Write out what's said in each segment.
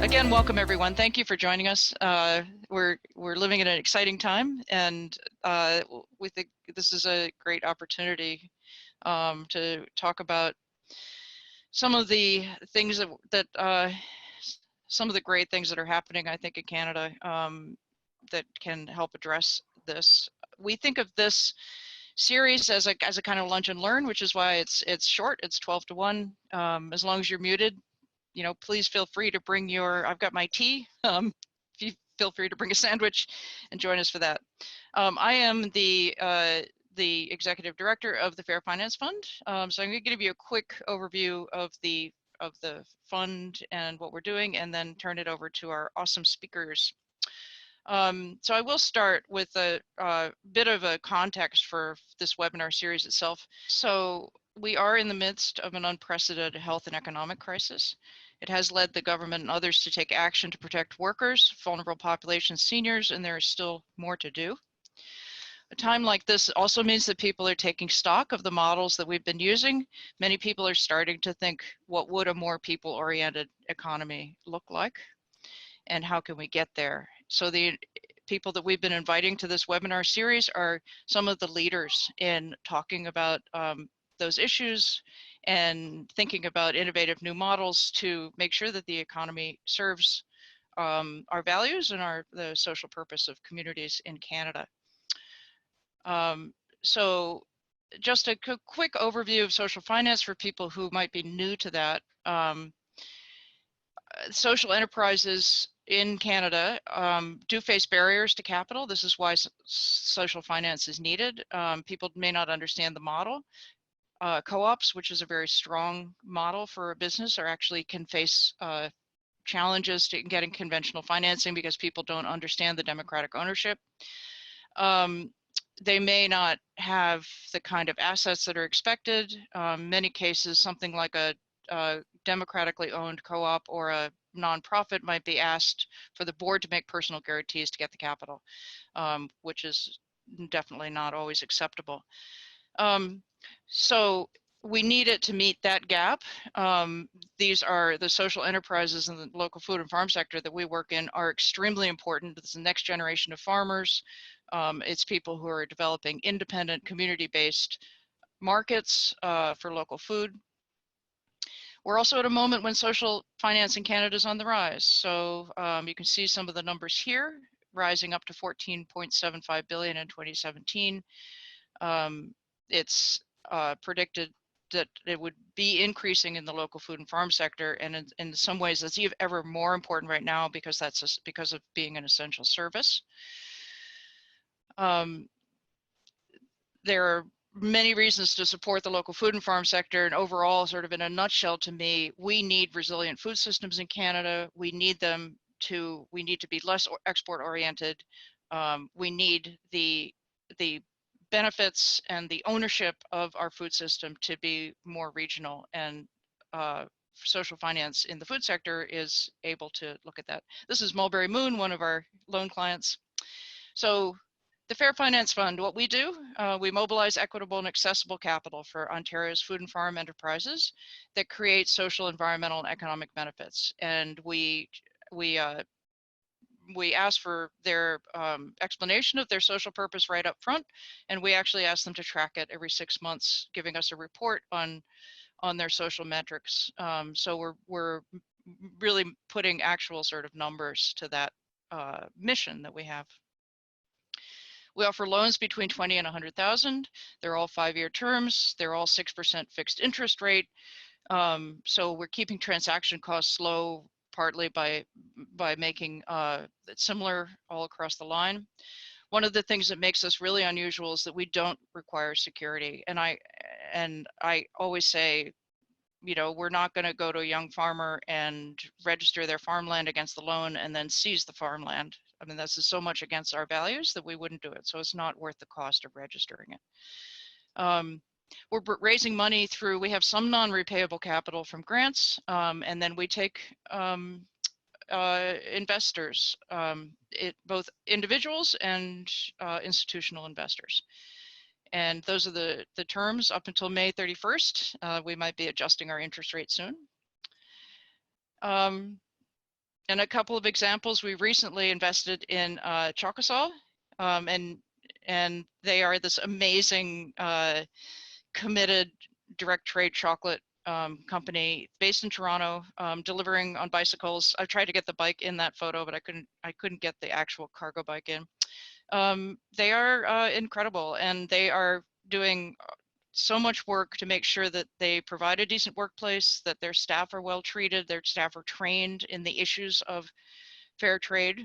Again, welcome everyone. Thank you for joining us. We're living in an exciting time, and we think this is a great opportunity to talk about some of the things that some of the great things that are happening, I think, in Canada that can help address this. We think of this series as a kind of lunch and learn, which is why it's short. It's 12 to 1. As long as you're muted, please feel free to bring I've got my tea. Feel free to bring a sandwich and join us for that. I am the executive director of the Fair Finance Fund. So I'm going to give you a quick overview of the fund and what we're doing, and then turn it over to our awesome speakers. So I will start with a bit of a context for this webinar series itself. So we are in the midst of an unprecedented health and economic crisis. It has led the government and others to take action to protect workers, vulnerable populations, seniors, and there is still more to do. A time like this also means that people are taking stock of the models that we've been using. Many people are starting to think, what would a more people-oriented economy look like? And how can we get there? So the people that we've been inviting to this webinar series are some of the leaders in talking about those issues and thinking about innovative new models to make sure that the economy serves our values and the social purpose of communities in Canada. So just a quick overview of social finance for people who might be new to that. Social enterprises in Canada do face barriers to capital. This is why social finance is needed. People may not understand the model. Co-ops, which is a very strong model for a business, can face challenges to getting conventional financing because people don't understand the democratic ownership. They may not have the kind of assets that are expected. Many cases, something like a democratically owned co-op or a nonprofit might be asked for the board to make personal guarantees to get the capital, which is definitely not always acceptable. So we need it to meet that gap. These are the social enterprises in the local food and farm sector that we work in are extremely important. It's the next generation of farmers. It's people who are developing independent, community-based markets for local food. We're also at a moment when social finance in Canada is on the rise. So you can see some of the numbers here, rising up to 14.75 billion in 2017. It's predicted that it would be increasing in the local food and farm sector, and in some ways that's ever more important right now because because of being an essential service. There are many reasons to support the local food and farm sector, and overall, sort of in a nutshell, to me, we need resilient food systems in Canada. We need to be less export oriented. We need the benefits and the ownership of our food system to be more regional, and social finance in the food sector is able to look at that. This is Mulberry Moon, one of our loan clients. So the Fair Finance Fund, what we do, we mobilize equitable and accessible capital for Ontario's food and farm enterprises that create social, environmental, and economic benefits. And we ask for their explanation of their social purpose right up front, and we actually ask them to track it every 6 months, giving us a report on their social metrics. So we're really putting actual sort of numbers to that mission that we have. We offer loans between 20 and 100,000. They're all 5-year terms. They're all 6% fixed interest rate. So we're keeping transaction costs low, partly by making it similar all across the line. One of the things that makes us really unusual is that we don't require security. And I always say, we're not going to go to a young farmer and register their farmland against the loan and then seize the farmland. I mean, this is so much against our values that we wouldn't do it. So it's not worth the cost of registering it. We're raising money we have some non-repayable capital from grants, and then we take investors, both individuals and institutional investors. And those are the terms up until May 31st. We might be adjusting our interest rate soon. And a couple of examples, we recently invested in Chocosol, um, and and they are this amazing committed direct trade chocolate company based in Toronto, delivering on bicycles. I tried to get the bike in that photo, but I couldn't get the actual cargo bike in. They are incredible, and they are doing so much work to make sure that they provide a decent workplace, that their staff are well treated, their staff are trained in the issues of fair trade,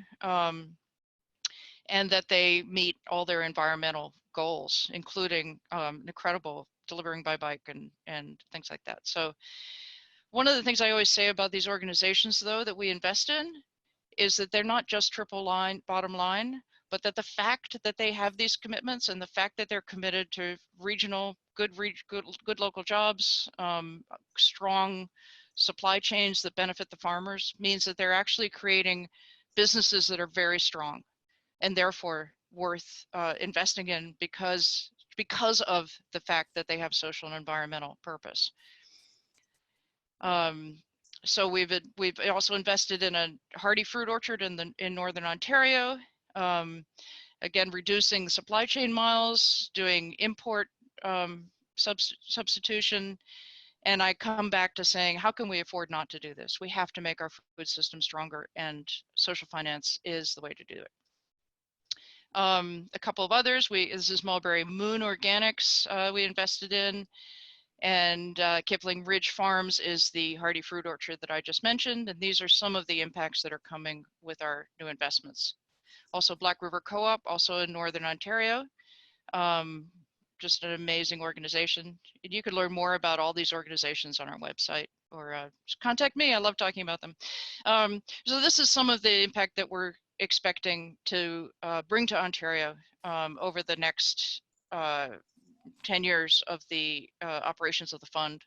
and that they meet all their environmental goals, including incredible delivering by bike and things like that. So one of the things I always say about these organizations, though, that we invest in is that they're not just triple line, bottom line, but that the fact that they have these commitments and the fact that they're committed to regional, good local jobs, strong supply chains that benefit the farmers means that they're actually creating businesses that are very strong and therefore worth investing in because of the fact that they have social and environmental purpose. So we've also invested in a hardy fruit orchard in northern Ontario. Again, reducing supply chain miles, doing import substitution, and I come back to saying, how can we afford not to do this? We have to make our food system stronger, and social finance is the way to do it. A couple of others, this is Mulberry Moon Organics we invested in, and Kipling Ridge Farms is the hardy fruit orchard that I just mentioned, and these are some of the impacts that are coming with our new investments. Also Black River Co-op, also in Northern Ontario, just an amazing organization. And you could learn more about all these organizations on our website, or just contact me. I love talking about them. So this is some of the impact that we're expecting to bring to Ontario over the next 10 years of the operations of the fund.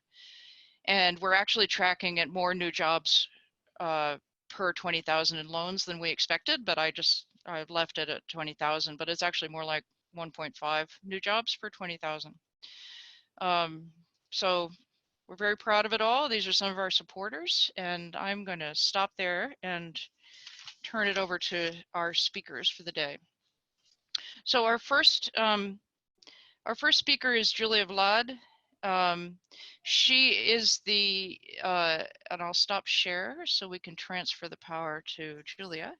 And we're actually tracking at more new jobs per 20,000 in loans than we expected, but I left it at 20,000, but it's actually more like 1.5 new jobs per 20,000. So we're very proud of it all. These are some of our supporters, and I'm going to stop there and turn it over to our speakers for the day. So our first speaker is Julia Vlad. She is the, and I'll stop share so we can transfer the power to Julia.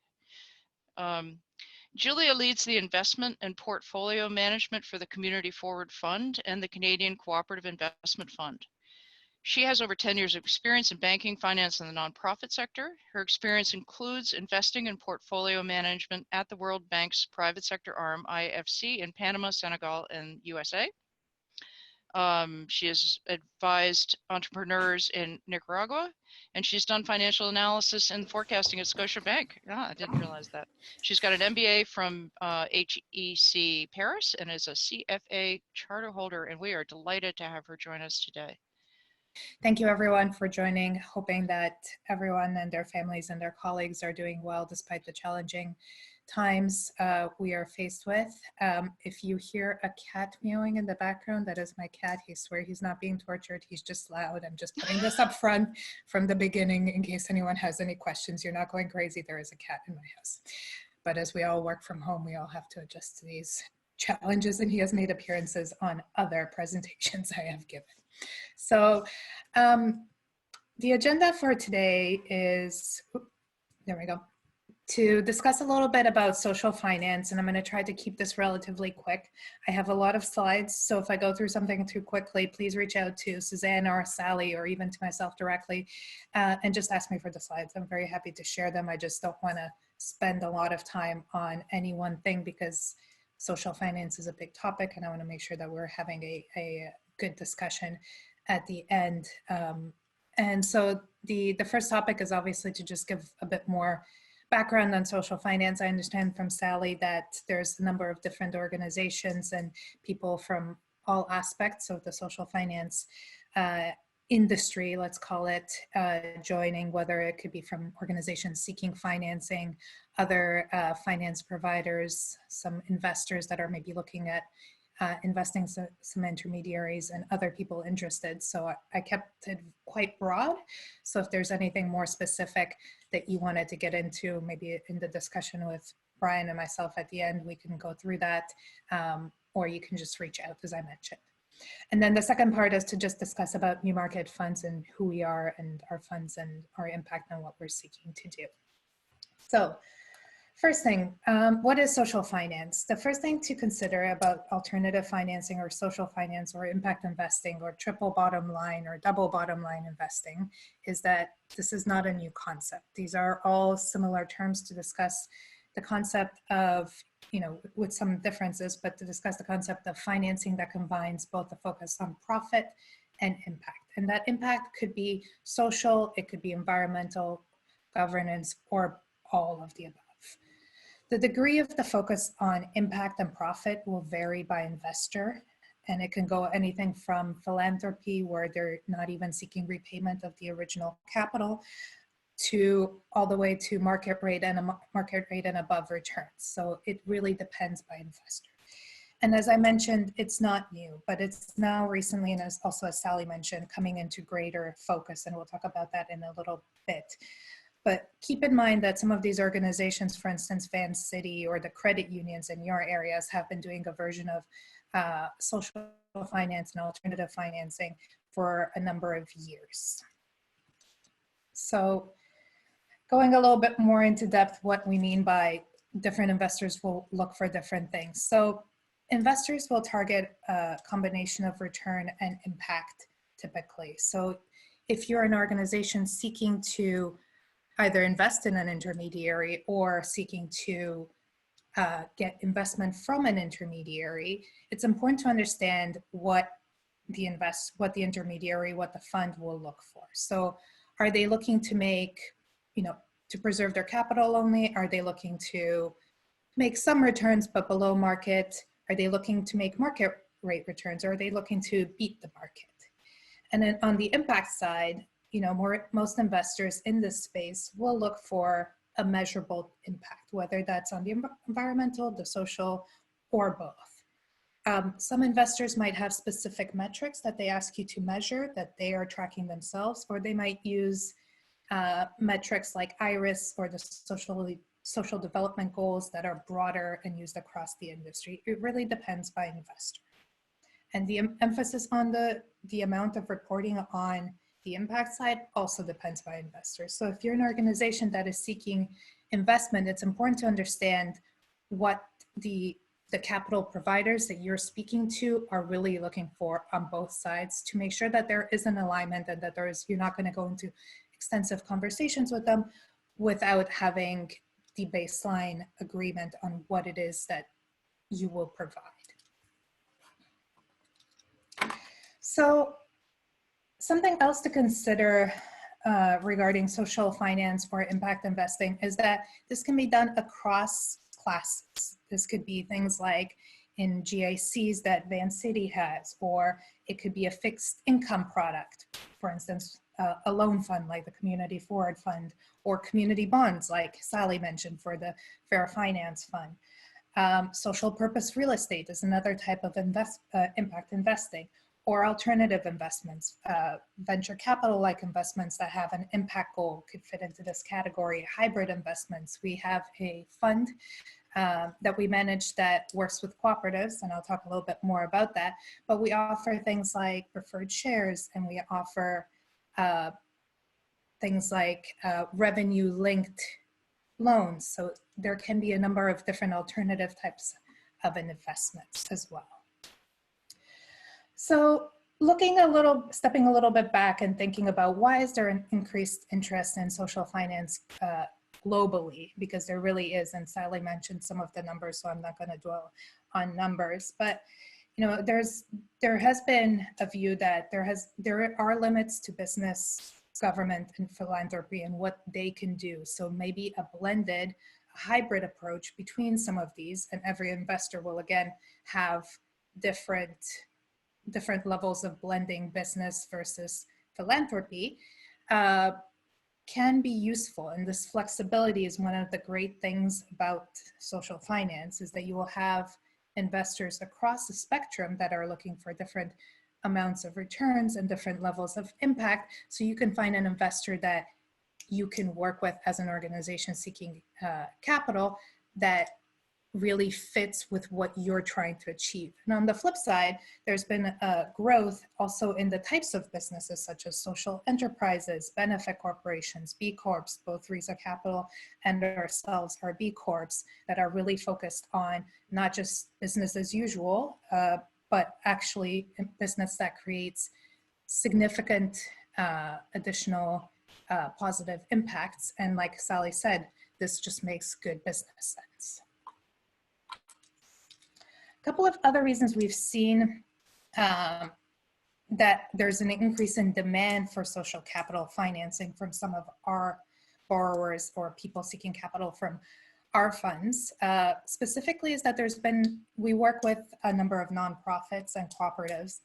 Julia leads the investment and portfolio management for the Community Forward Fund and the Canadian Cooperative Investment Fund. She has over 10 years of experience in banking, finance, and the nonprofit sector. Her experience includes investing in portfolio management at the World Bank's private sector arm, IFC, in Panama, Senegal, and USA. She has advised entrepreneurs in Nicaragua, and she's done financial analysis and forecasting at Scotiabank. I didn't realize that. She's got an MBA from HEC Paris and is a CFA charter holder, and we are delighted to have her join us today. Thank you everyone for joining, hoping that everyone and their families and their colleagues are doing well despite the challenging times we are faced with. If you hear a cat meowing in the background, that is my cat. He swears he's not being tortured. He's just loud. I'm just putting this up front from the beginning in case anyone has any questions. You're not going crazy. There is a cat in my house. But as we all work from home, we all have to adjust to these challenges, and he has made appearances on other presentations I have given. So the agenda for today is, there we go, to discuss a little bit about social finance, and I'm going to try to keep this relatively quick. I have a lot of slides, so if I go through something too quickly, please reach out to Suzanne or Sally or even to myself directly and just ask me for the slides. I'm very happy to share them. I just don't want to spend a lot of time on any one thing because social finance is a big topic, and I want to make sure that we're having a good discussion at the end. And so the first topic is obviously to just give a bit more background on social finance. I understand from Sally that there's a number of different organizations and people from all aspects of the social finance industry, let's call it, joining, whether it could be from organizations seeking financing, other finance providers, some investors that are maybe looking at investing some intermediaries and other people interested. So I kept it quite broad. So if there's anything more specific that you wanted to get into, maybe in the discussion with Brian and myself at the end, we can go through that, or you can just reach out, as I mentioned. And then the second part is to just discuss about new market funds and who we are and our funds and our impact on what we're seeking to do. So first thing, what is social finance? The first thing to consider about alternative financing or social finance or impact investing or triple bottom line or double bottom line investing is that this is not a new concept. These are all similar terms to discuss the concept of, with some differences, but to discuss the concept of financing that combines both the focus on profit and impact. And that impact could be social, it could be environmental, governance, or all of the above. The degree of the focus on impact and profit will vary by investor, and it can go anything from philanthropy, where they're not even seeking repayment of the original capital, to all the way to market rate and above returns. So it really depends by investor. And as I mentioned, it's not new, but it's now recently, and as also as Sally mentioned, coming into greater focus, and we'll talk about that in a little bit. But keep in mind that some of these organizations, for instance, Van City or the credit unions in your areas, have been doing a version of social finance and alternative financing for a number of years. So going a little bit more into depth, what we mean by different investors will look for different things. So investors will target a combination of return and impact typically. So if you're an organization seeking to either invest in an intermediary or seeking to get investment from an intermediary, it's important to understand what the intermediary, what the fund will look for. So are they looking to make, to preserve their capital only? Are they looking to make some returns but below market? Are they looking to make market rate returns? Or are they looking to beat the market? And then on the impact side, most investors in this space will look for a measurable impact, whether that's on the environmental, the social, or both. Some investors might have specific metrics that they ask you to measure that they are tracking themselves, or they might use metrics like IRIS or the social development goals that are broader and used across the industry. It really depends by investor. And the emphasis on the amount of reporting on the impact side also depends by investors. So if you're an organization that is seeking investment, it's important to understand what the capital providers that you're speaking to are really looking for on both sides, to make sure that there is an alignment and that you're not going to go into extensive conversations with them without having the baseline agreement on what it is that you will provide. So something else to consider regarding social finance or impact investing is that this can be done across classes. This could be things like in GICs that Van City has, or it could be a fixed income product, for instance, a loan fund like the Community Forward Fund, or community bonds like Sally mentioned for the Fair Finance Fund. Social purpose real estate is another type of impact investing, or alternative investments. Venture capital-like investments that have an impact goal could fit into this category. Hybrid investments. We have a fund that we manage that works with cooperatives, and I'll talk a little bit more about that, but we offer things like preferred shares, and we offer things like revenue-linked loans. So there can be a number of different alternative types of investments as well. So stepping a little bit back and thinking about why is there an increased interest in social finance globally, because there really is, and Sally mentioned some of the numbers, so I'm not going to dwell on numbers, but there has been a view that there are limits to business, government, and philanthropy and what they can do. So maybe a blended, hybrid approach between some of these, and every investor will again have different levels of blending business versus philanthropy, can be useful. And this flexibility is one of the great things about social finance, is that you will have investors across the spectrum that are looking for different amounts of returns and different levels of impact. So you can find an investor that you can work with as an organization seeking capital that really fits with what you're trying to achieve. And on the flip side, there's been a growth also in the types of businesses such as social enterprises, benefit corporations, B Corps, both Rhiza Capital and ourselves are B Corps that are really focused on not just business as usual, but actually business that creates significant additional positive impacts. And like Sally said, this just makes good business sense. A couple of other reasons we've seen that there's an increase in demand for social capital financing from some of our borrowers or people seeking capital from our funds, specifically is that we work with a number of nonprofits and cooperatives,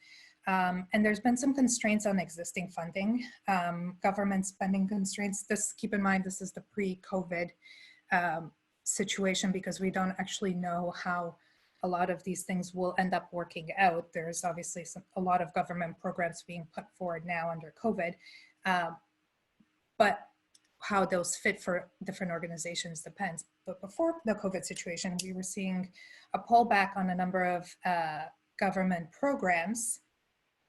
and there's been some constraints on existing funding, government spending constraints. Keep in mind, this is the pre-COVID situation because we don't actually know how a lot of these things will end up working out. There's obviously a lot of government programs being put forward now under COVID, but how those fit for different organizations depends. But before the COVID situation, we were seeing a pullback on a number of government programs,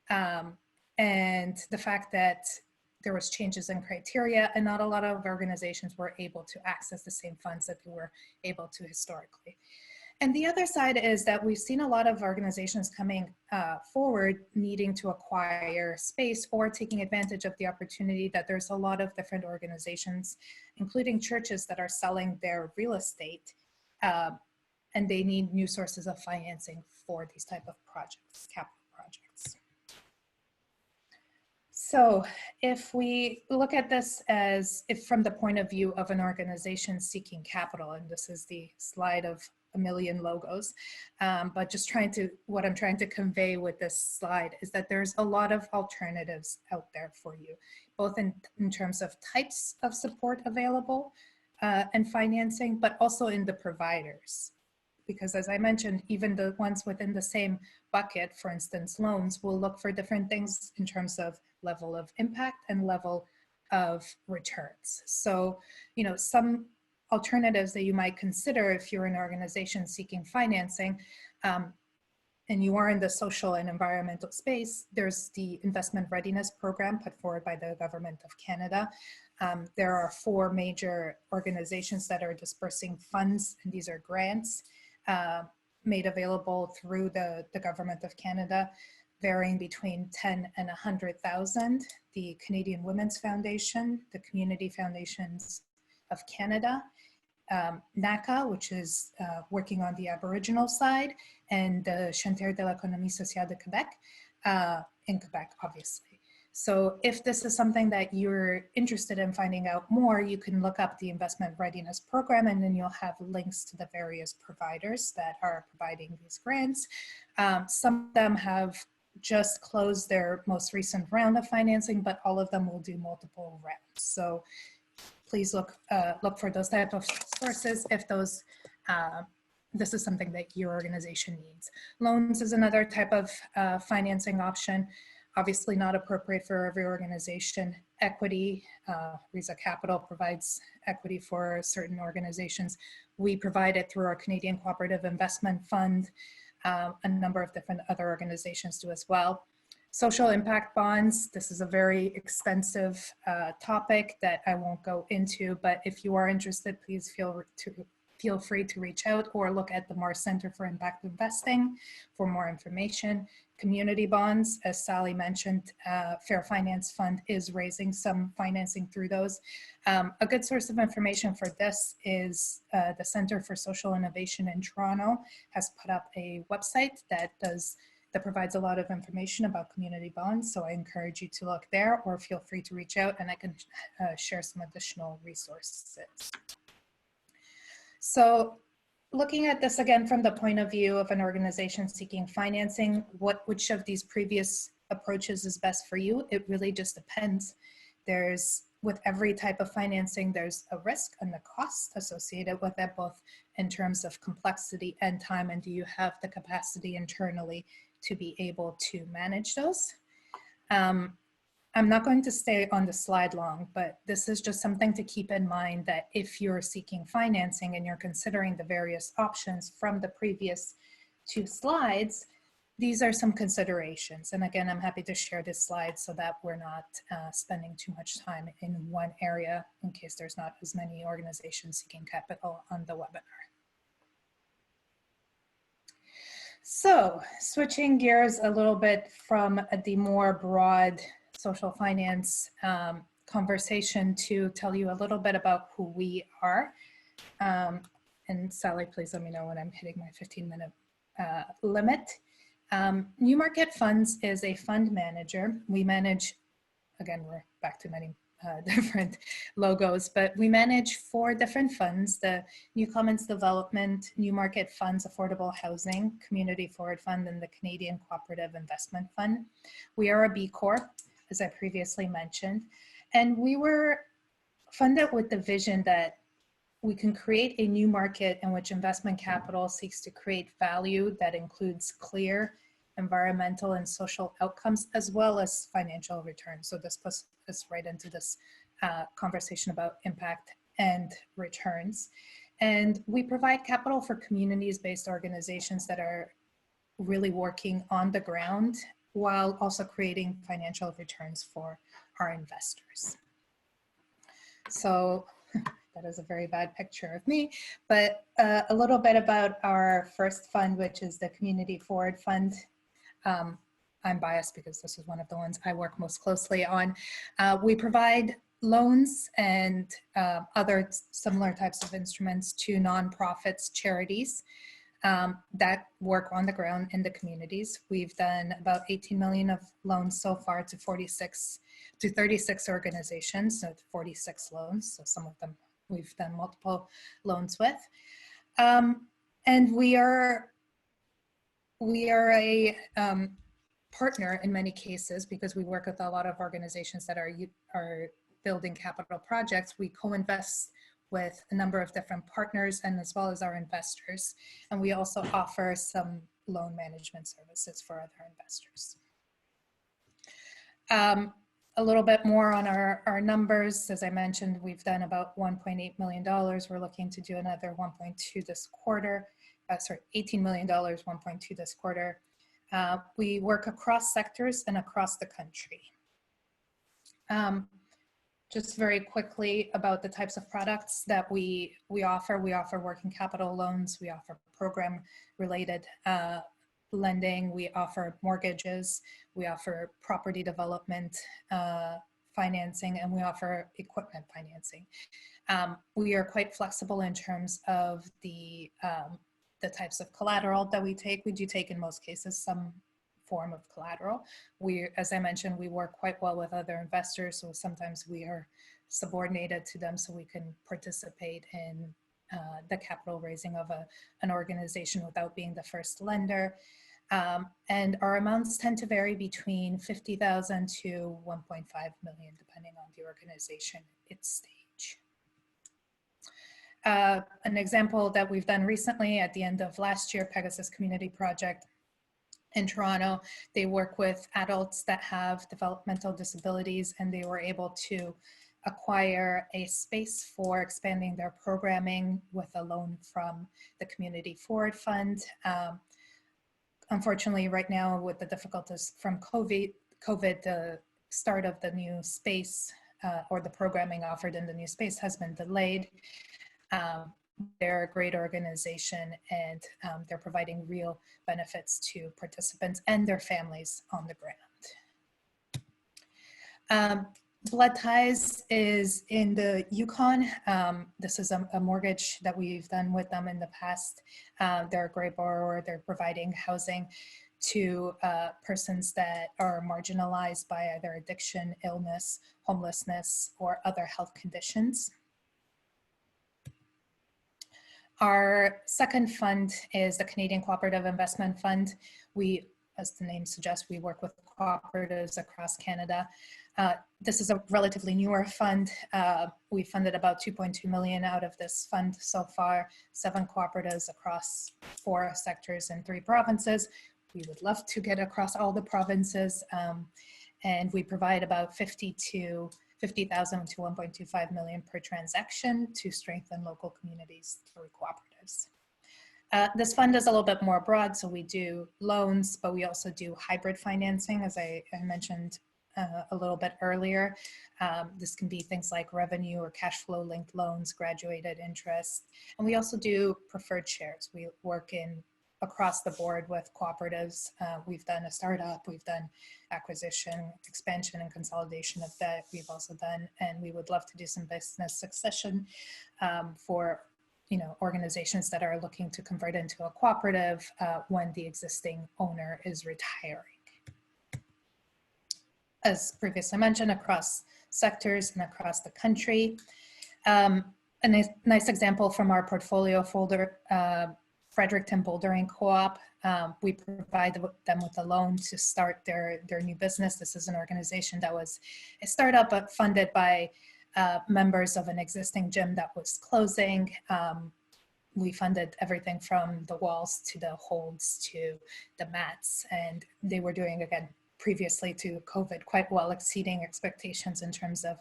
and the fact that there was changes in criteria and not a lot of organizations were able to access the same funds that they were able to historically. And the other side is that we've seen a lot of organizations coming forward needing to acquire space or taking advantage of the opportunity that there's a lot of different organizations, including churches, that are selling their real estate and they need new sources of financing for these type of projects, capital projects. So if we look at this as if from the point of view of an organization seeking capital, and this is the slide of a million logos, but just what I'm trying to convey with this slide is that there's a lot of alternatives out there for you, both in terms of types of support available and financing, but also in the providers. Because as I mentioned, even the ones within the same bucket, for instance, loans, will look for different things in terms of level of impact and level of returns. So, some alternatives that you might consider if you're an organization seeking financing and you are in the social and environmental space, there's the Investment Readiness Program put forward by the Government of Canada. There are 4 major organizations that are dispersing funds, and these are grants made available through the Government of Canada, varying between 10 and 100,000. The Canadian Women's Foundation, the Community Foundations of Canada, NACA, which is working on the Aboriginal side, and the Chantier de l'économie sociale de Québec, in Quebec, obviously. So if this is something that you're interested in finding out more, you can look up the Investment Readiness Program, and then you'll have links to the various providers that are providing these grants. Some of them have just closed their most recent round of financing, but all of them will do multiple rounds. So please look for those type of sources if this is something that your organization needs. Loans is another type of financing option, obviously not appropriate for every organization. Equity, Rhiza Capital provides equity for certain organizations. We provide it through our Canadian Cooperative Investment Fund. A number of different other organizations do as well. Social impact bonds, this is a very expensive topic that I won't go into, but if you are interested, please feel free to reach out or look at the Mars Center for Impact Investing for more information. Community bonds, as Sally mentioned, Fair Finance Fund is raising some financing through those. A good source of information for this is the Center for Social Innovation in Toronto has put up a website that provides a lot of information about community bonds. So I encourage you to look there, or feel free to reach out and I can share some additional resources. So looking at this again from the point of view of an organization seeking financing, which of these previous approaches is best for you? It really just depends. There's with every type of financing, there's a risk and the cost associated with it, both in terms of complexity and time, and do you have the capacity internally to be able to manage those? I'm not going to stay on the slide long, but this is just something to keep in mind, that if you're seeking financing and you're considering the various options from the previous 2 slides, these are some considerations. And again, I'm happy to share this slide so that we're not spending too much time in one area in case there's not as many organizations seeking capital on the webinar. So switching gears a little bit from the more broad social finance conversation to tell you a little bit about who we are. And Sally, please let me know when I'm hitting my 15-minute limit. New Market Funds is a fund manager. We manage, again, we're back to many different logos, but we manage 4 different funds: the New Commons Development, New Market Funds, Affordable Housing, Community Forward Fund, and the Canadian Cooperative Investment Fund. We are a B Corp, as I previously mentioned, and we were funded with the vision that we can create a new market in which investment capital seeks to create value that includes clear environmental and social outcomes, as well as financial returns. So this puts us right into this conversation about impact and returns. And we provide capital for communities-based organizations that are really working on the ground while also creating financial returns for our investors. So that is a very bad picture of me, but a little bit about our first fund, which is the Community Forward Fund. I'm biased because this is one of the ones I work most closely on. We provide loans and other similar types of instruments to nonprofits, charities that work on the ground in the communities. We've done about 18 million of loans so far to 36 organizations, so 46 loans. So some of them we've done multiple loans with. And we are a partner in many cases because we work with a lot of organizations that are building capital projects. We co-invest with a number of different partners and as well as our investors. And we also offer some loan management services for other investors. A little bit more on our numbers. As I mentioned, we've done about $1.8 million. We're looking to do another 1.2 this quarter. $18 million, 1.2 this quarter. We work across sectors and across the country. Just very quickly about the types of products that we offer. We offer working capital loans. We offer program-related lending. We offer mortgages. We offer property development financing, and we offer equipment financing. We are quite flexible in terms of the types of collateral that we take. We do take, in most cases, some form of collateral. As I mentioned, we work quite well with other investors, so sometimes we are subordinated to them so we can participate in the capital raising of an organization without being the first lender. And our amounts tend to vary between $50,000 to $1.5 million, depending on the organization, its stage. An example that we've done recently at the end of last year, Pegasus Community Project in Toronto, they work with adults that have developmental disabilities, and they were able to acquire a space for expanding their programming with a loan from the Community Forward Fund. Unfortunately, right now with the difficulties from COVID, the start of the new space or the programming offered in the new space has been delayed. They're a great organization, and they're providing real benefits to participants and their families on the ground. Blood Ties is in the Yukon. This is a mortgage that we've done with them in the past. They're a great borrower. They're providing housing to persons that are marginalized by either addiction, illness, homelessness, or other health conditions. Our second fund is the Canadian Cooperative Investment Fund. We, as the name suggests, we work with cooperatives across Canada. This is a relatively newer fund. We funded about 2.2 million out of this fund so far, 7 cooperatives across 4 sectors in 3 provinces. We would love to get across all the provinces. And we provide about 50,000 to 1.25 million per transaction to strengthen local communities through cooperatives. This fund is a little bit more broad, so we do loans, but we also do hybrid financing, as I mentioned a little bit earlier. This can be things like revenue or cash flow linked loans, graduated interest, and we also do preferred shares. We work across the board with cooperatives. We've done a startup, we've done acquisition, expansion, and consolidation of debt. We've also done, and we would love to do some business succession for organizations that are looking to convert into a cooperative when the existing owner is retiring. As previously mentioned, across sectors and across the country. A nice example from our portfolio folder, Fredericton Bouldering Co-op. We provide them with a loan to start their new business. This is an organization that was a startup but funded by members of an existing gym that was closing. We funded everything from the walls to the holds to the mats, and they were doing, again, previously to COVID, quite well, exceeding expectations in terms of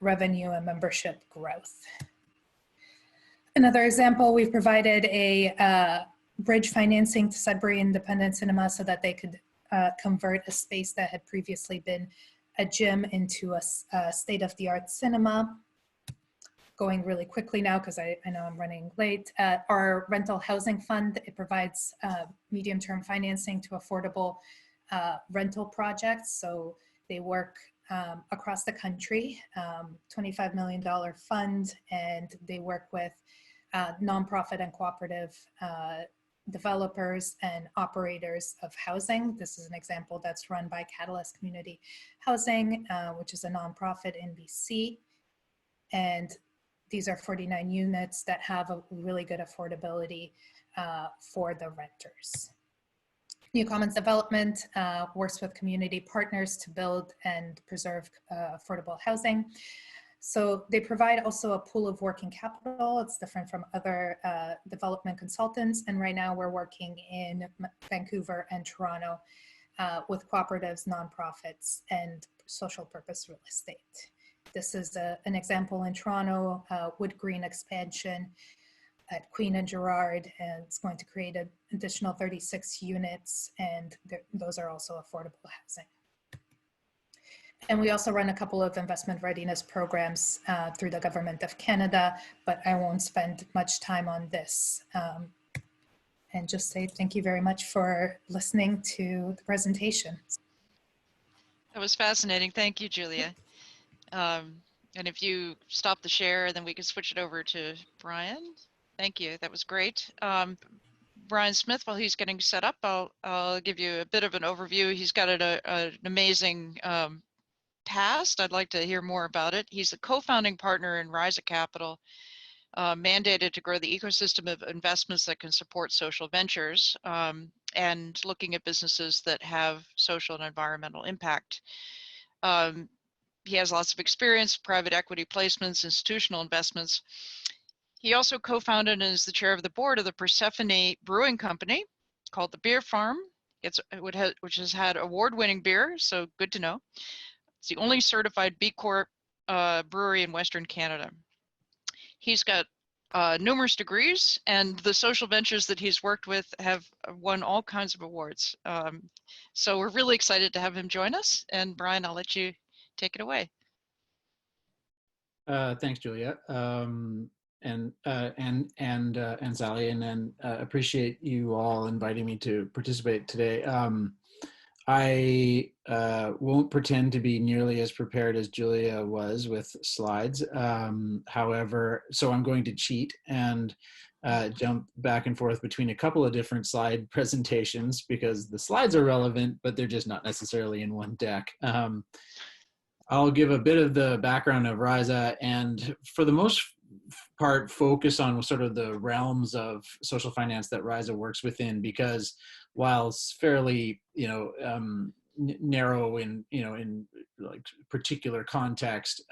revenue and membership growth. Another example, we've provided a bridge financing to Sudbury Independent Cinema so that they could convert a space that had previously been a gym into a state-of-the-art cinema. Going really quickly now because I know I'm running late. Our rental housing fund, it provides medium-term financing to affordable rental projects. So they work across the country, $25 million fund, and they work with nonprofit and cooperative developers and operators of housing. This is an example that's run by Catalyst Community Housing, which is a nonprofit in BC. And these are 49 units that have a really good affordability for the renters. New Commons Development works with community partners to build and preserve affordable housing. So they provide also a pool of working capital. It's different from other development consultants. And right now we're working in Vancouver and Toronto with cooperatives, nonprofits, and social purpose real estate. This is an example in Toronto, Wood Green expansion at Queen and Gerrard, and it's going to create an additional 36 units, and those are also affordable housing. And we also run a couple of investment readiness programs through the Government of Canada, but I won't spend much time on this. And just say thank you very much for listening to the presentation. That was fascinating. Thank you, Julia. And if you stop the share, then we can switch it over to Brian. Thank you. That was great. Brian Smith, while he's getting set up, I'll give you a bit of an overview. He's got an amazing past. I'd like to hear more about it. He's a co-founding partner in Rhiza Capital, mandated to grow the ecosystem of investments that can support social ventures and looking at businesses that have social and environmental impact. He has lots of experience, private equity placements, institutional investments. He also co-founded and is the chair of the board of the Persephone Brewing Company called the Beer Farm, which has had award-winning beer, so good to know. It's the only certified B Corp brewery in Western Canada. He's got numerous degrees, and the social ventures that he's worked with have won all kinds of awards. So we're really excited to have him join us. And Brian, I'll let you take it away. Thanks, Julia, and Sally, and appreciate you all inviting me to participate today. I won't pretend to be nearly as prepared as Julia was with slides. However, so I'm going to cheat and jump back and forth between a couple of different slide presentations because the slides are relevant, but they're just not necessarily in one deck. I'll give a bit of the background of Rhiza, and for the most part focus on sort of the realms of social finance that Rhiza works within, because while it's fairly narrow in, in like particular context,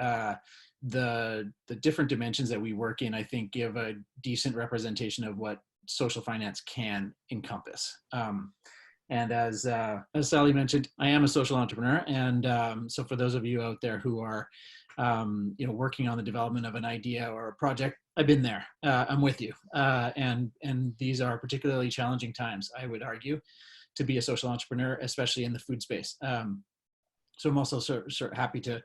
the different dimensions that we work in, I think, give a decent representation of what social finance can encompass. And as Sally mentioned, I am a social entrepreneur, and so for those of you out there who are, working on the development of an idea or a project, I've been there. I'm with you, and these are particularly challenging times, I would argue, to be a social entrepreneur, especially in the food space. So I'm also sort of happy to,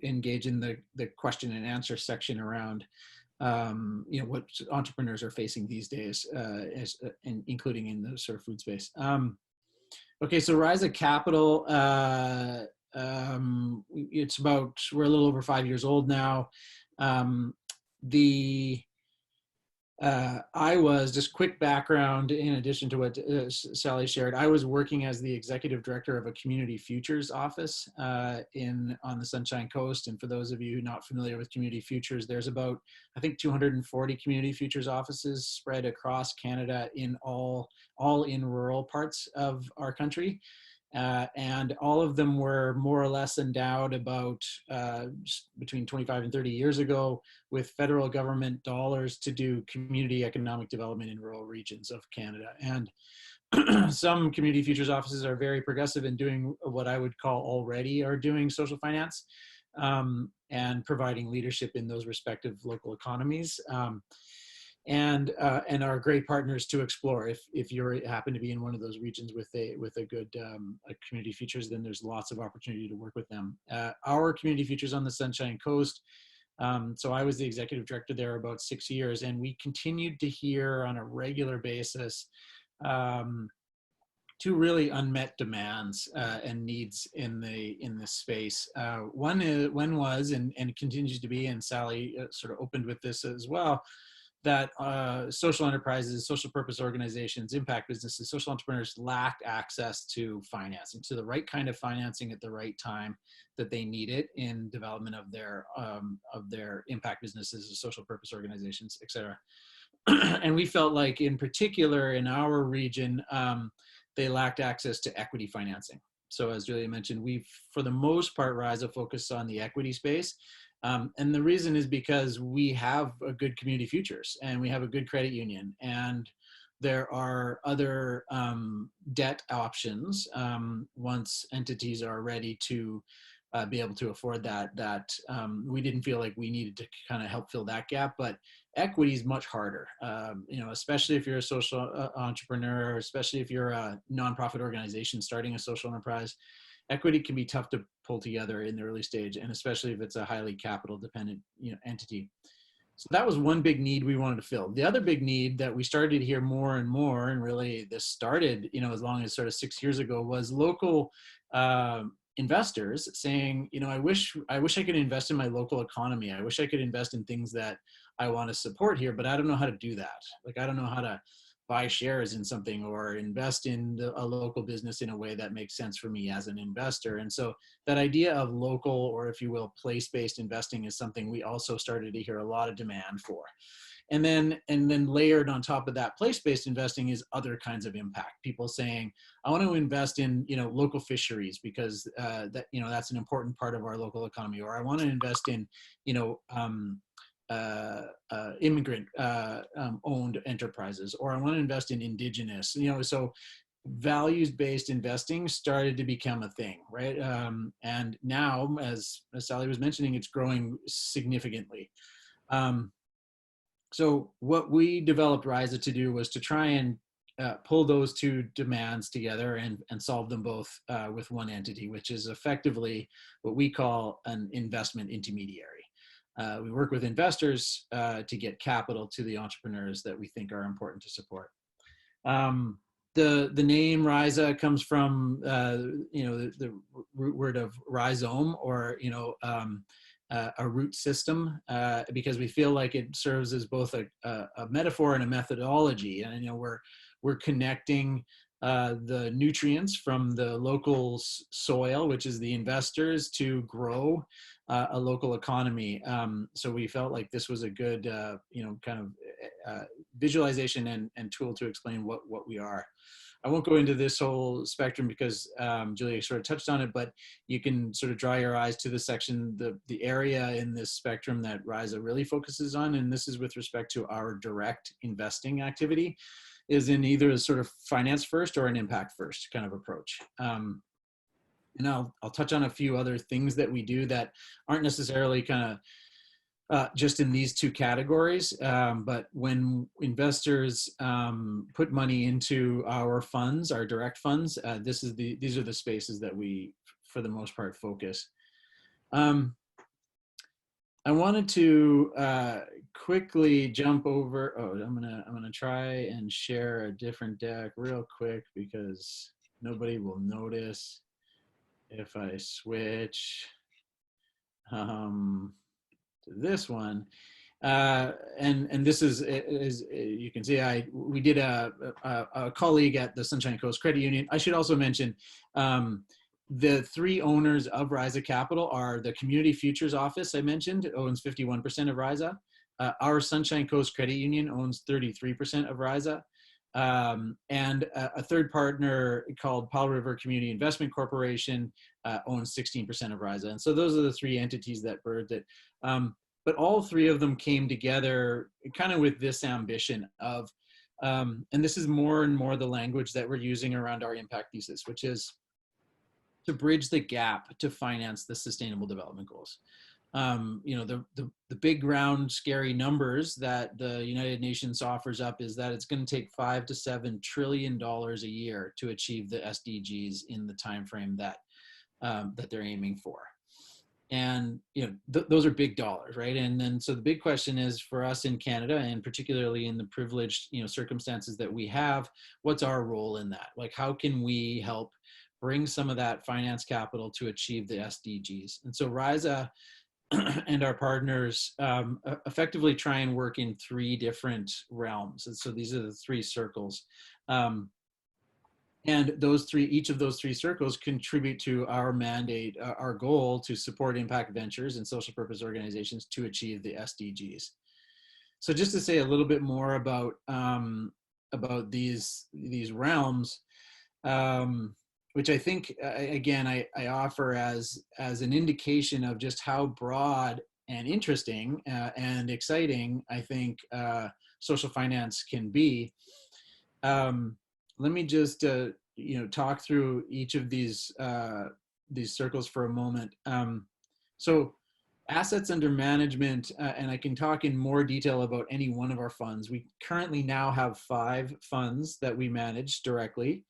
engage in the question and answer section around, what entrepreneurs are facing these days, including in the sort of food space. Okay, so Rhiza Capital, we're a little over 5 years old now. I was, just quick background, in addition to what Sally shared, I was working as the executive director of a community futures office on the Sunshine Coast. And for those of you not familiar with community futures, there's about, I think, 240 community futures offices spread across Canada in all in rural parts of our country. And all of them were more or less endowed about between 25 and 30 years ago with federal government dollars to do community economic development in rural regions of Canada. And some community futures offices are very progressive in doing what I would call already are doing social finance, and providing leadership in those respective local economies. And are great partners to explore. If you happen to be in one of those regions with a good community futures, then there's lots of opportunity to work with them. Our community futures on the Sunshine Coast. So I was the executive director there about 6 years, and we continued to hear on a regular basis two really unmet demands and needs in this space. One was and continues to be, and Sally sort of opened with this as well, that social enterprises, social purpose organizations, impact businesses, social entrepreneurs lacked access to financing, to the right kind of financing at the right time that they need it in development of their impact businesses, social purpose organizations, et cetera. And we felt like, in particular in our region, they lacked access to equity financing. So as Julia mentioned, we've, for the most part, Rhiza focused on the equity space. And the reason is because we have a good community futures and we have a good credit union, and there are other debt options once entities are ready to be able to afford that we didn't feel like we needed to kind of help fill that gap. But equity is much harder, especially if you're a social entrepreneur, especially if you're a nonprofit organization starting a social enterprise. Equity can be tough to pull together in the early stage, and especially if it's a highly capital dependent entity. So that was one big need we wanted to fill. The other big need that we started to hear more and more, and really this started as long as sort of 6 years ago, was local investors saying, I wish I could invest in my local economy. I wish I could invest in things that I want to support here, but I don't know how to do that. Like, I don't know how to buy shares in something or invest in a local business in a way that makes sense for me as an investor. And so that idea of local, or if you will, place-based investing, is something we also started to hear a lot of demand for. And then layered on top of that place-based investing is other kinds of impact. People saying, I want to invest in local fisheries because that's an important part of our local economy, or I want to invest in immigrant owned enterprises, or I want to invest in indigenous, so values-based investing started to become a thing, right? And now, as Sally was mentioning, it's growing significantly. So what we developed Rhiza to do was to try and pull those two demands together and solve them both with one entity, which is effectively what we call an investment intermediary. We work with investors to get capital to the entrepreneurs that we think are important to support. The name Rhiza comes from the root word of rhizome, or a root system, because we feel like it serves as both a metaphor and a methodology. And we're connecting the nutrients from the local soil, which is the investors, to grow a local economy. So we felt like this was a good, kind of visualization and tool to explain what we are. I won't go into this whole spectrum because Julia sort of touched on it, but you can sort of draw your eyes to the section, the area in this spectrum that Rhiza really focuses on, and this is with respect to our direct investing activity, is in either a sort of finance first or an impact first kind of approach. And I'll touch on a few other things that we do that aren't necessarily kind of just in these two categories, but when investors put money into our funds, our direct funds, these are the spaces that we, for the most part, focus. I wanted to quickly jump over. Oh, I'm gonna try and share a different deck real quick because nobody will notice if I switch to this one. And this is you can see we did a colleague at the Sunshine Coast Credit Union. I should also mention the three owners of Rhiza Capital are the Community Futures Office I mentioned, owns 51% of Rhiza. Our Sunshine Coast Credit Union owns 33% of Rhiza. And a third partner called Powell River Community Investment Corporation owns 16% of Rhiza. And so those are the three entities that birthed it. But all three of them came together kind of with this ambition of, and this is more and more the language that we're using around our impact thesis, which is to bridge the gap to finance the Sustainable Development Goals. You know, the big round scary numbers that the United Nations offers up is that it's going to take $5 to $7 trillion a year to achieve the SDGs in the time frame that that they're aiming for. And you know, those are big dollars, right? And then so the big question is for us in Canada, and particularly in the privileged circumstances that we have, what's our role in that? Like, how can we help bring some of that finance capital to achieve the SDGs? And so Rhiza and our partners effectively try and work in three different realms. And so these are the three circles. And each of those three circles contribute to our mandate, our goal to support impact ventures and social purpose organizations to achieve the SDGs. So just to say a little bit more about these realms, which I think, again, I offer as an indication of just how broad and interesting and exciting I think social finance can be. Let me just talk through each of these circles for a moment. So assets under management, and I can talk in more detail about any one of our funds. We currently now have 5 funds that we manage directly.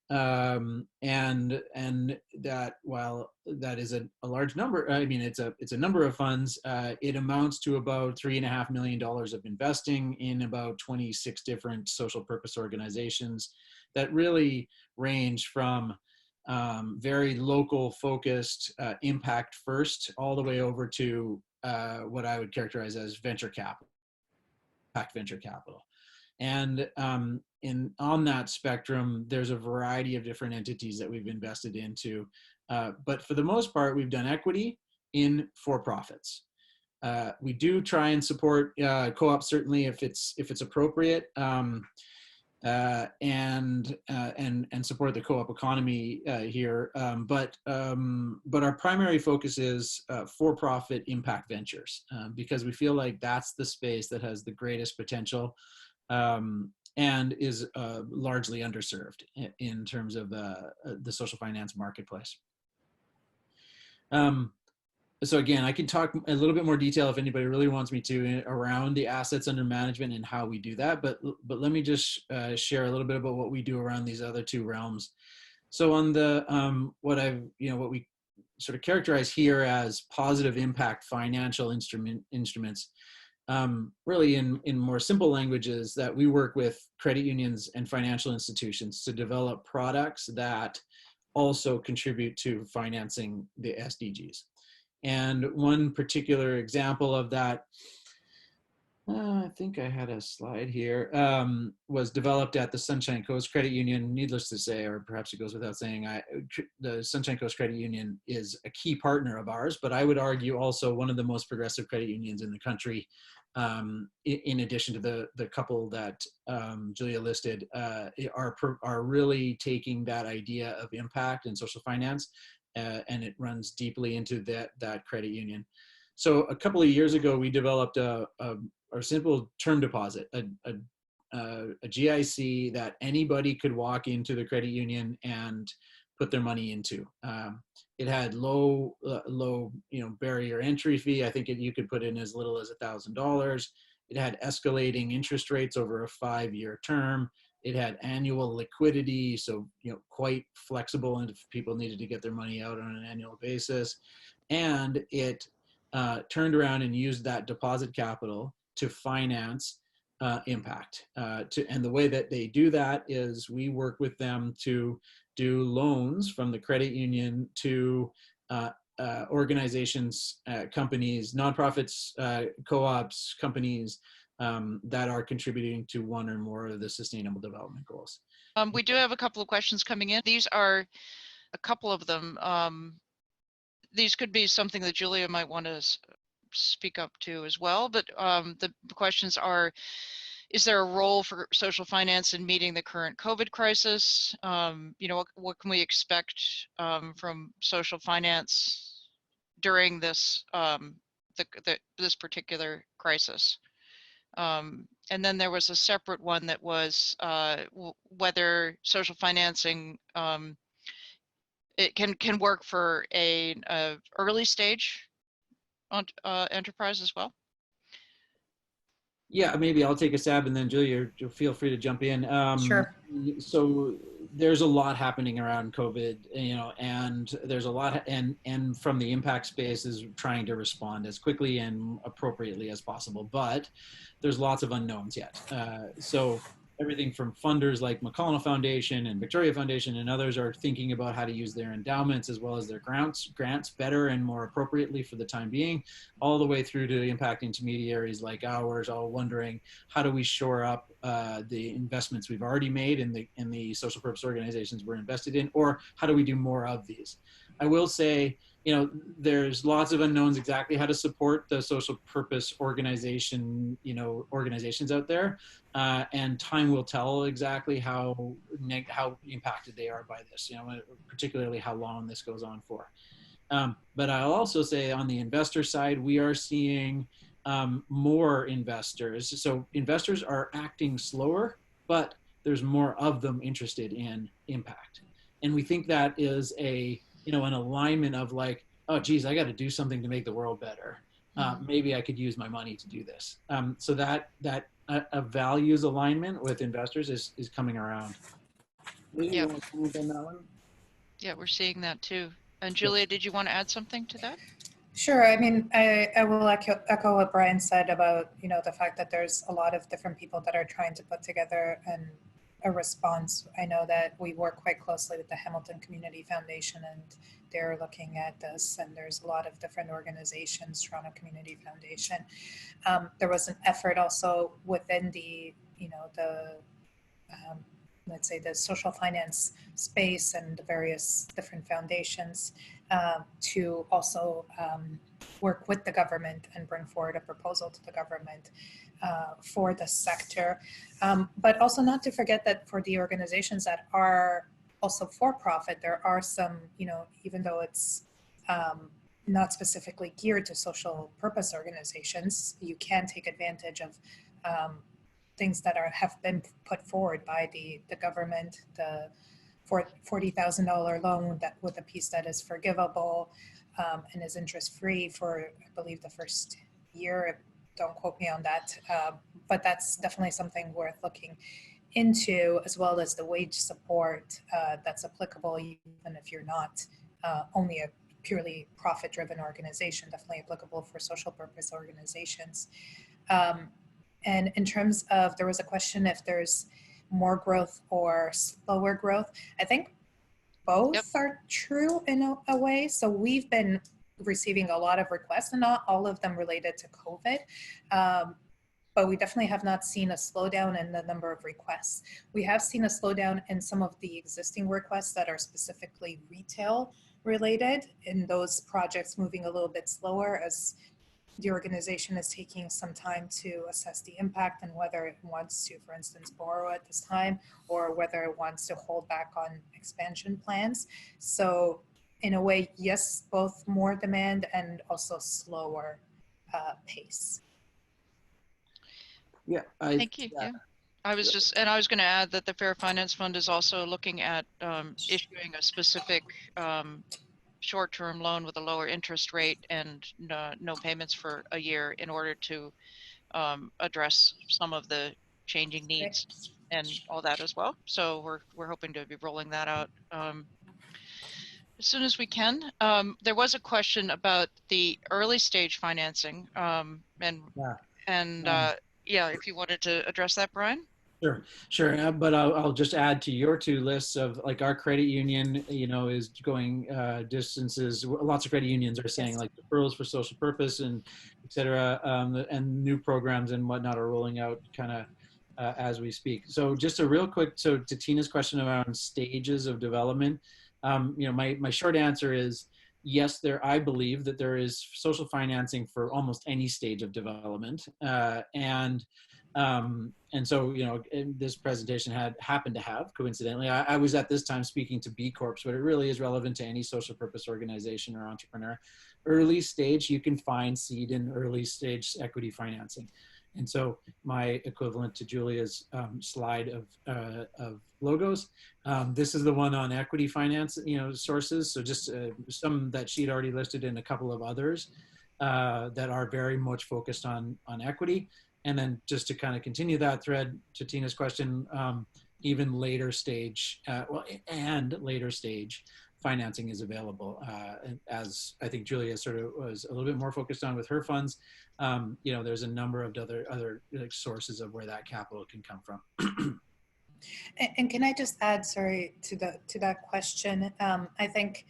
And that, while that is a large number, I mean, it's a number of funds, it amounts to about $3.5 million of investing in about 26 different social purpose organizations that really range from very local focused impact first, all the way over to what I would characterize as venture capital, impact venture capital. And on that spectrum, there's a variety of different entities that we've invested into. But for the most part, we've done equity in for-profits. We do try and support co-ops, certainly if it's appropriate, and support the co-op economy here. But our primary focus is for-profit impact ventures, because we feel like that's the space that has the greatest potential. And is largely underserved in terms of the social finance marketplace. So again, I can talk a little bit more detail if anybody really wants me to around the assets under management and how we do that. But let me just share a little bit about what we do around these other 2 realms. So on the what we sort of characterize here as positive impact financial instruments. Really in more simple languages, that we work with credit unions and financial institutions to develop products that also contribute to financing the SDGs. And one particular example of that I think I had a slide here, was developed at the Sunshine Coast Credit Union. Needless to say, or perhaps it goes without saying, the Sunshine Coast Credit Union is a key partner of ours, but I would argue also one of the most progressive credit unions in the country. In addition to the couple that Julia listed, are really taking that idea of impact and social finance, and it runs deeply into that credit union. So a couple of years ago, we developed a simple term deposit, a GIC that anybody could walk into the credit union and put their money into. It had low barrier entry fee. I think you could put in as little as $1,000. It had escalating interest rates over a 5-year term. It had annual liquidity, so quite flexible, and if people needed to get their money out on an annual basis. And it turned around and used that deposit capital to finance impact. And the way that they do that is we work with them to do loans from the credit union to organizations, companies, nonprofits, co-ops, companies that are contributing to one or more of the Sustainable Development Goals. We do have a couple of questions coming in. These are a couple of them. These could be something that Julia might want to speak up to as well, but the questions are, is there a role for social finance in meeting the current COVID crisis? What can we expect from social finance during this this particular crisis? And then there was a separate one that was whether social financing it can work for a early stage enterprise as well. Yeah, maybe I'll take a stab, and then Julia, feel free to jump in. Sure. So there's a lot happening around COVID, and there's a lot, and from the impact space is trying to respond as quickly and appropriately as possible, but there's lots of unknowns yet. So everything from funders like McConnell Foundation and Victoria Foundation and others are thinking about how to use their endowments as well as their grants better and more appropriately for the time being, all the way through to impact intermediaries like ours, all wondering how do we shore up the investments we've already made in the social purpose organizations we're invested in, or how do we do more of these? I will say, there's lots of unknowns exactly how to support the social purpose organizations out there, and time will tell exactly how impacted they are by this. Particularly how long this goes on for. But I'll also say on the investor side, we are seeing more investors. So investors are acting slower, but there's more of them interested in impact, and we think that is an alignment of like, oh geez, I got to do something to make the world better. Maybe I could use my money to do this. So that a values alignment with investors is coming around. Yeah. You want to comment on that one? Yeah, we're seeing that too. And Julia, did you want to add something to that? Sure. I mean, I will echo what Brian said about, the fact that there's a lot of different people that are trying to put together a response. I know that we work quite closely with the Hamilton Community Foundation, and they're looking at this, and there's a lot of different organizations, Toronto Community Foundation. There was an effort also within the, let's say the social finance space and the various different foundations to also work with the government and bring forward a proposal to the government for the sector. But also not to forget that for the organizations that are also for profit, there are some, even though it's not specifically geared to social purpose organizations, you can take advantage of things that have been put forward by the government, the $40,000 loan that with a piece that is forgivable and is interest-free for, I believe, the first year. Don't quote me on that, but that's definitely something worth looking into, as well as the wage support that's applicable even if you're not only a purely profit-driven organization, definitely applicable for social purpose organizations. And in terms of, there was a question if there's more growth or slower growth. I think both are true in a way. So we've been receiving a lot of requests, and not all of them related to COVID. but we definitely have not seen a slowdown in the number of requests. We have seen a slowdown in some of the existing requests that are specifically retail related, in those projects moving a little bit slower as the organization is taking some time to assess the impact and whether it wants to, for instance, borrow at this time, or whether it wants to hold back on expansion plans. So in a way, yes, both more demand and also slower pace. Yeah, Thank you. Yeah. I was going to add that the Fair Finance Fund is also looking at issuing a specific short-term loan with a lower interest rate and no payments for a year in order to address some of the changing needs and all that as well. So we're hoping to be rolling that out as soon as we can. There was a question about the early stage financing, yeah, if you wanted to address that, Brian. Sure. But I'll just add to your two lists of, like, our credit union, is going distances. Lots of credit unions are saying like deferrals for social purpose and et cetera, and new programs and whatnot are rolling out kind of as we speak. So just a real quick, so to Tina's question around stages of development, my short answer is yes, I believe that there is social financing for almost any stage of development. And so, this presentation happened to have, coincidentally, I was at this time speaking to B Corps, but it really is relevant to any social purpose organization or entrepreneur. Early stage, you can find seed and early stage equity financing. And so my equivalent to Julia's slide of logos, this is the one on equity finance, sources. So just some that she'd already listed and a couple of others that are very much focused on equity. And then just to kind of continue that thread to Tina's question, even later stage, and later stage financing is available. As I think Julia sort of was a little bit more focused on with her funds, there's a number of other like, sources of where that capital can come from. And can I just add, sorry, to that question? I think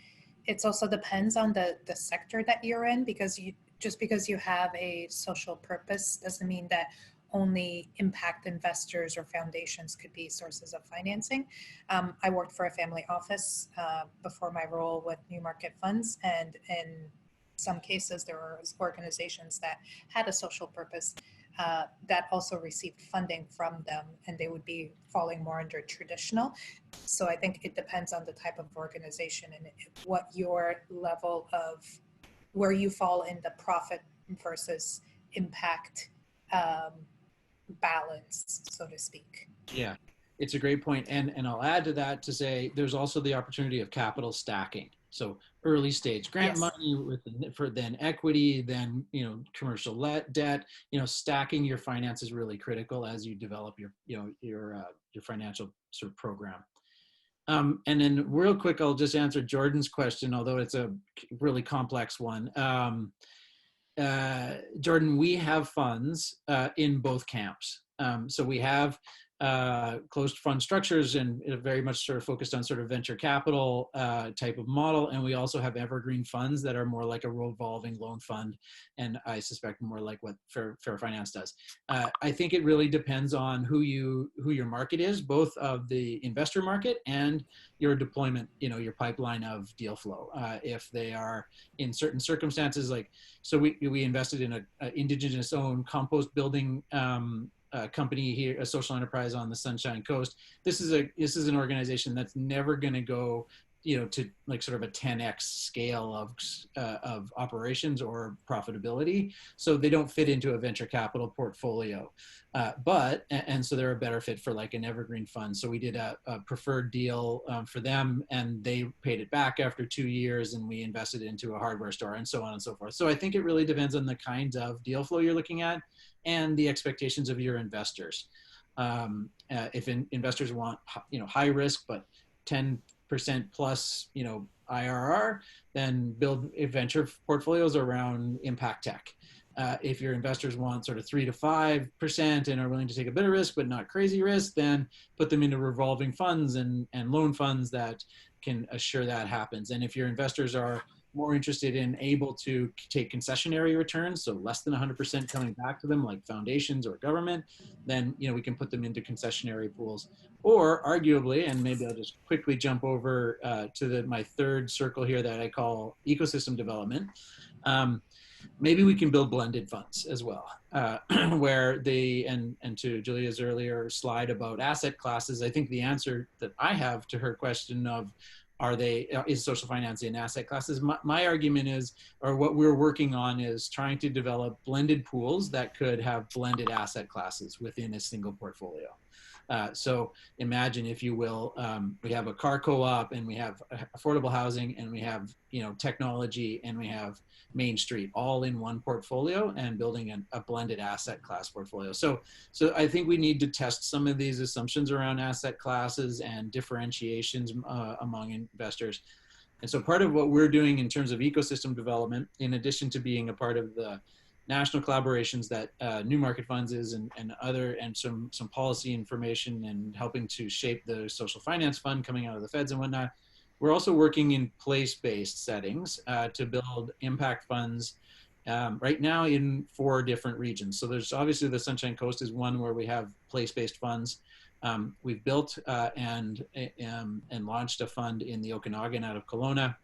it also depends on the sector that you're in, because just because you have a social purpose doesn't mean that only impact investors or foundations could be sources of financing. I worked for a family office before my role with New Market Funds, and in some cases there were organizations that had a social purpose that also received funding from them, and they would be falling more under traditional. So I think it depends on the type of organization and what your level of, where you fall in the profit versus impact balance, so to speak. Yeah, it's a great point. And I'll add to that to say there's also the opportunity of capital stacking. So early stage grant money for then equity, then commercial debt. Stacking your finance is really critical as you develop your financial sort of program. And then real quick, I'll just answer Jordan's question, although it's a really complex one. Jordan, we have funds in both camps. So we have closed fund structures and very much sort of focused on sort of venture capital type of model. And we also have evergreen funds that are more like a revolving loan fund. And I suspect more like what Fair Finance does. I think it really depends on who your market is, both of the investor market and your deployment, your pipeline of deal flow. If they are in certain circumstances, like, so we invested in a indigenous owned compost building company here, a social enterprise on the Sunshine Coast. This is an organization that's never going to go, to like sort of a 10x scale of operations or profitability. So they don't fit into a venture capital portfolio, and so they're a better fit for like an evergreen fund. So we did a preferred deal for them, and they paid it back after 2 years, and we invested into a hardware store and so on and so forth. So I think it really depends on the kinds of deal flow you're looking at and the expectations of your investors. If investors want, high risk, but 10% plus, IRR, then build venture portfolios around impact tech. If your investors want sort of 3 to 5% and are willing to take a bit of risk, but not crazy risk, then put them into revolving funds and loan funds that can assure that happens. And if your investors are more interested in able to take concessionary returns, so less than 100% coming back to them, like foundations or government, then we can put them into concessionary pools. Or arguably, and maybe I'll just quickly jump over to my third circle here that I call ecosystem development. Maybe we can build blended funds as well, where and to Julia's earlier slide about asset classes, I think the answer that I have to her question of is social finance in asset classes, my argument is, or what we're working on is trying to develop blended pools that could have blended asset classes within a single portfolio. So imagine, if you will, we have a car co-op, and we have affordable housing, and we have technology, and we have Main Street, all in one portfolio, and building a blended asset class portfolio. So I think we need to test some of these assumptions around asset classes and differentiations among investors. And so part of what we're doing in terms of ecosystem development, in addition to being a part of the national collaborations that New Market Funds is, and some policy information, and helping to shape the social finance fund coming out of the feds and whatnot, we're also working in place-based settings to build impact funds right now in 4 different regions. So there's obviously the Sunshine Coast is one where we have place-based funds. We've built and launched a fund in the Okanagan out of Kelowna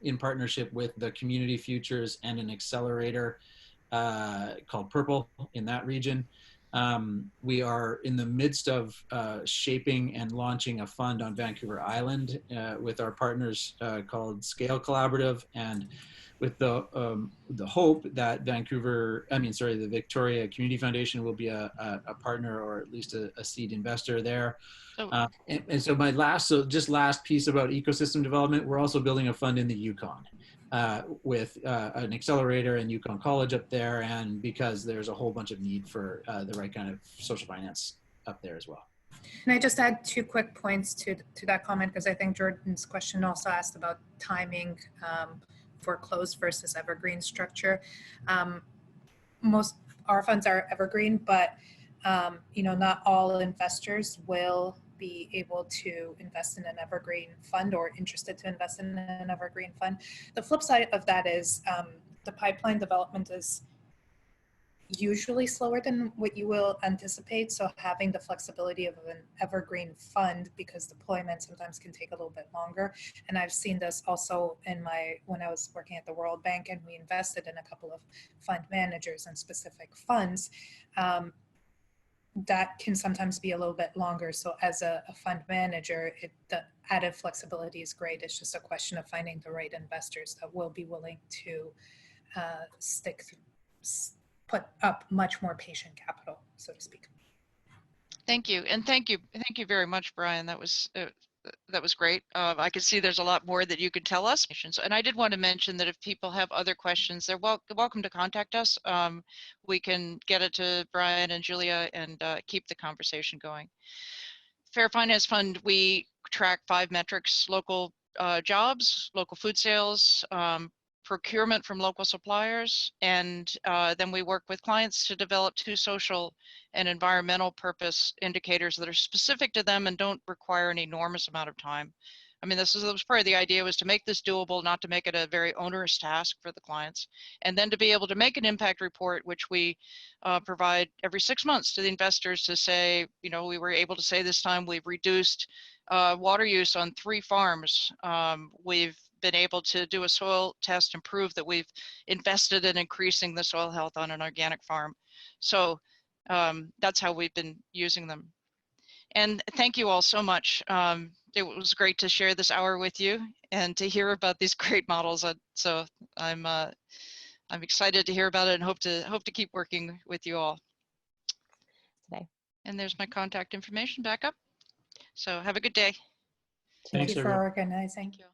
in partnership with the Community Futures and an accelerator called Purple in that region. We are in the midst of shaping and launching a fund on Vancouver Island with our partners called Scale Collaborative, and with the hope that the Victoria Community Foundation will be a partner, or at least a seed investor there. So, And so last piece about ecosystem development, we're also building a fund in the Yukon with an accelerator and Yukon College up there, and because there's a whole bunch of need for the right kind of social finance up there as well. Can I just add 2 quick points to that comment, because I think Jordan's question also asked about timing for closed versus evergreen structure. Most our funds are evergreen, but not all investors will be able to invest in an evergreen fund or interested to invest in an evergreen fund. The flip side of that is the pipeline development is usually slower than what you will anticipate. So having the flexibility of an evergreen fund, because deployment sometimes can take a little bit longer. And I've seen this also when I was working at the World Bank, and we invested in a couple of fund managers and specific funds. That can sometimes be a little bit longer. So as a fund manager, the added flexibility is great. It's just a question of finding the right investors that will be willing to put up much more patient capital, so to speak. thank you. And thank you very much, Brian. That was great. I can see there's a lot more that you could tell us. And I did want to mention that if people have other questions, they're welcome to contact us. We can get it to Brian and Julia and keep the conversation going. Fair Finance Fund, we track 5 metrics: local jobs, local food sales, procurement from local suppliers, and then we work with clients to develop 2 social and environmental purpose indicators that are specific to them and don't require an enormous amount of time. I mean, that was part of the idea, was to make this doable, not to make it a very onerous task for the clients, and then to be able to make an impact report, which we provide every 6 months to the investors to say, we were able to say this time we've reduced water use on 3 farms. We've been able to do a soil test and prove that we've invested in increasing the soil health on an organic farm. So that's how we've been using them. And thank you all so much. It was great to share this hour with you and to hear about these great models. So I'm excited to hear about it and hope to keep working with you all today. And there's my contact information back up. So have a good day. Thanks, Thank you for everyone. organizing. Thank you.